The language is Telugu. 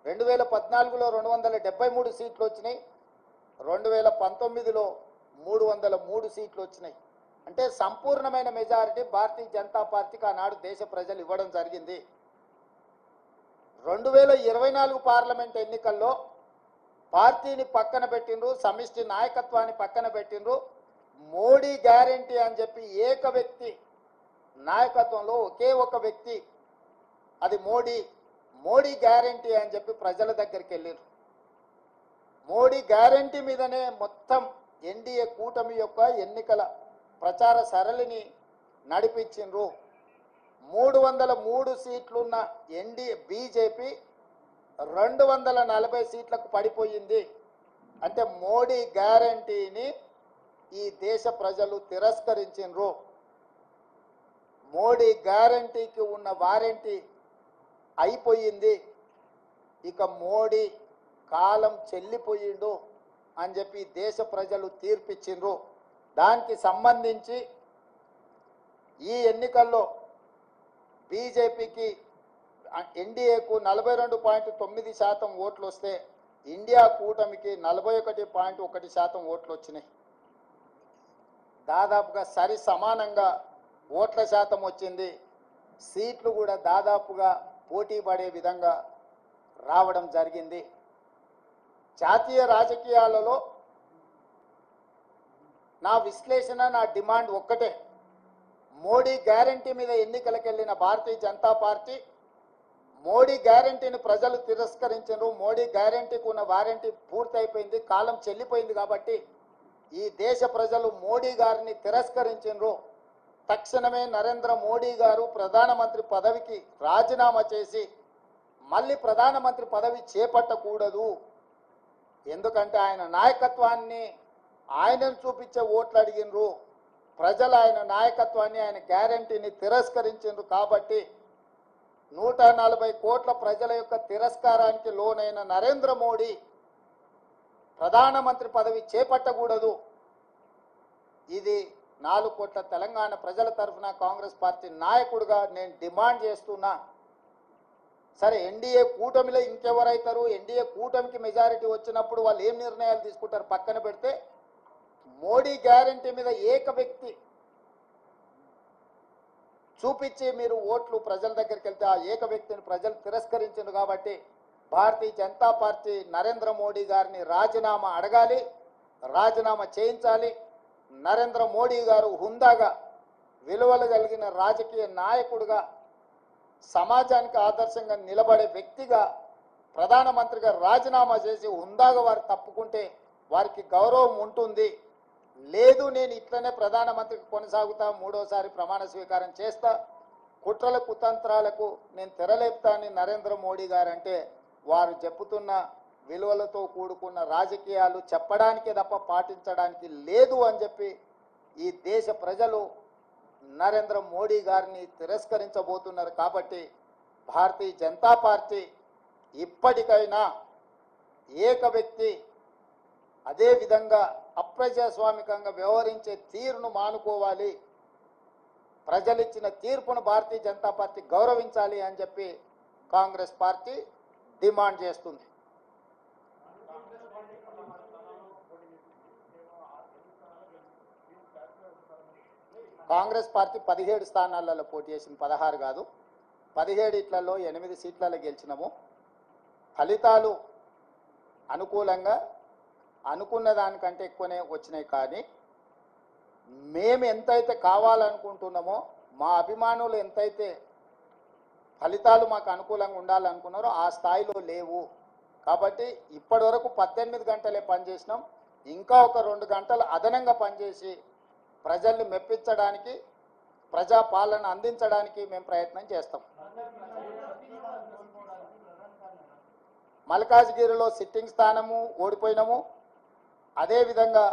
2014లో 273 సీట్లు వచ్చినాయి, 2019లో 303 సీట్లు వచ్చినాయి. అంటే సంపూర్ణమైన మెజారిటీ భారతీయ జనతా పార్టీకి ఆనాడు దేశ ప్రజలు ఇవ్వడం జరిగింది. 2024 పార్లమెంట్ ఎన్నికల్లో పార్టీని పక్కన పెట్టిండ్రు, సమిష్టి నాయకత్వాన్ని పక్కన పెట్టిండ్రు. మోడీ గ్యారంటీ అని చెప్పి ఏక వ్యక్తి నాయకత్వంలో ఒకే ఒక వ్యక్తి, అది మోడీ గ్యారంటీ అని చెప్పి ప్రజల దగ్గరికి వెళ్ళారు. మోడీ గ్యారంటీ మీదనే మొత్తం ఎన్డీఏ కూటమి యొక్క ఎన్నికల ప్రచార సరళిని నడిపించిండ్రు. 303 సీట్లున్న ఎన్డీఏ బీజేపీ 240 సీట్లకు పడిపోయింది. అంటే మోడీ గ్యారంటీని ఈ దేశ ప్రజలు తిరస్కరించిండ్రు. మోడీ గ్యారంటీకి ఉన్న వారంటీ అయిపోయింది. ఇక మోడీ కాలం చెల్లిపోయిండు అని చెప్పి దేశ ప్రజలు తీర్పిచ్చిండ్రు. దానికి సంబంధించి ఈ ఎన్నికల్లో బీజేపీకి ఎన్డీఏకు 42.9% ఓట్లు వస్తే ఇండియా కూటమికి 41.1% ఓట్లు వచ్చినాయి. దాదాపుగా సరి సమానంగా ఓట్ల శాతం వచ్చింది. సీట్లు కూడా దాదాపుగా పోటీ పడే విధంగా రావడం జరిగింది. జాతీయ రాజకీయాలలో నా విశ్లేషణ, నా డిమాండ్ ఒక్కటే. మోడీ గ్యారంటీ మీద ఎన్నికలకు వెళ్ళిన భారతీయ జనతా పార్టీ మోడీ గ్యారంటీని ప్రజలు తిరస్కరించారు. మోడీ గ్యారంటీకి ఉన్న వారంటీ పూర్తయిపోయింది, కాలం చెల్లిపోయింది. కాబట్టి ఈ దేశ ప్రజలు మోడీ గారిని తిరస్కరించారు. తక్షణమే నరేంద్ర మోడీ గారు ప్రధానమంత్రి పదవికి రాజీనామా చేసి మళ్ళీ ప్రధానమంత్రి పదవి చేపట్టకూడదు. ఎందుకంటే ఆయన నాయకత్వాన్ని ఆయనను చూపించే ఓట్లు అడిగినరు. ప్రజలు ఆయన నాయకత్వాన్ని, ఆయన గ్యారంటీని తిరస్కరించారు. కాబట్టి 140 కోట్ల ప్రజల యొక్క తిరస్కారానికి లోనైన నరేంద్ర మోడీ ప్రధానమంత్రి పదవి చేపట్టకూడదు. ఇది 4 కోట్ల తెలంగాణ ప్రజల తరఫున కాంగ్రెస్ పార్టీ నాయకుడిగా నేను డిమాండ్ చేస్తున్నా. సరే, ఎన్డీఏ కూటమిలో ఇంకెవరైతారు? ఎన్డీఏ కూటమికి మెజారిటీ వచ్చినప్పుడు వాళ్ళు ఏం నిర్ణయాలు తీసుకుంటారు పక్కన పెడితే, మోడీ గ్యారంటీ మీద ఏక వ్యక్తి చూపించి మీరు ఓట్లు ప్రజల దగ్గరికి వెళ్తే ఆ ఏక వ్యక్తిని ప్రజలు తిరస్కరించారు. కాబట్టి భారతీయ జనతా పార్టీ నరేంద్ర మోడీ గారిని రాజీనామా అడగాలి, రాజీనామా చేయించాలి. నరేంద్ర మోడీ గారు హుందాగా, విలువలు కలిగిన రాజకీయ నాయకుడిగా, సమాజానికి ఆదర్శంగా నిలబడే వ్యక్తిగా ప్రధానమంత్రిగా రాజీనామా చేసి హుందాగా వారు తప్పుకుంటే వారికి గౌరవం ఉంటుంది. లేదు, నేను ఇట్లనే ప్రధానమంత్రికి కొనసాగుతా, 3వసారి ప్రమాణ స్వీకారం చేస్తా, కుట్రల కుతంత్రాలకు నేను తెరలేపుతా అని నరేంద్ర మోడీ గారు అంటే, వారు చెప్పుతున్న విలువలతో కూడుకున్న రాజకీయాలు చెప్పడానికే తప్ప పాటించడానికి లేదు అని చెప్పి ఈ దేశ ప్రజలు నరేంద్ర మోడీ గారిని తిరస్కరించబోతున్నారు. కాబట్టి భారతీయ జనతా పార్టీ ఇప్పటికైనా ఏక వ్యక్తి, అదేవిధంగా అప్రజాస్వామికంగా వ్యవహరించే తీరును మానుకోవాలి. ప్రజలిచ్చిన తీర్పును భారతీయ జనతా పార్టీ గౌరవించాలి అని చెప్పి కాంగ్రెస్ పార్టీ డిమాండ్ చేస్తుంది. కాంగ్రెస్ పార్టీ 17 స్థానాలలో పోటీ చేసింది, 16 కాదు. 17 ఇట్లలో 8 సీట్లలో గెలిచినాము. ఫలితాలు అనుకూలంగా అనుకున్న దానికంటే ఎక్కువనే వచ్చినాయి. కానీ మేము ఎంతైతే కావాలనుకుంటున్నామో, మా అభిమానులు ఎంతైతే ఫలితాలు మాకు అనుకూలంగా ఉండాలనుకున్నారో ఆ స్థాయిలో లేవు. కాబట్టి ఇప్పటి వరకు 18 గంటలే పనిచేసినాం. ఇంకా ఒక 2 గంటలు అదనంగా పనిచేసి ప్రజల్ని మెప్పించడానికి, ప్రజాపాలన అందించడానికి మేము ప్రయత్నం చేస్తాం. మల్కాజ్గిరిలో సిట్టింగ్ స్థానము ఓడిపోయినాము. అదేవిధంగా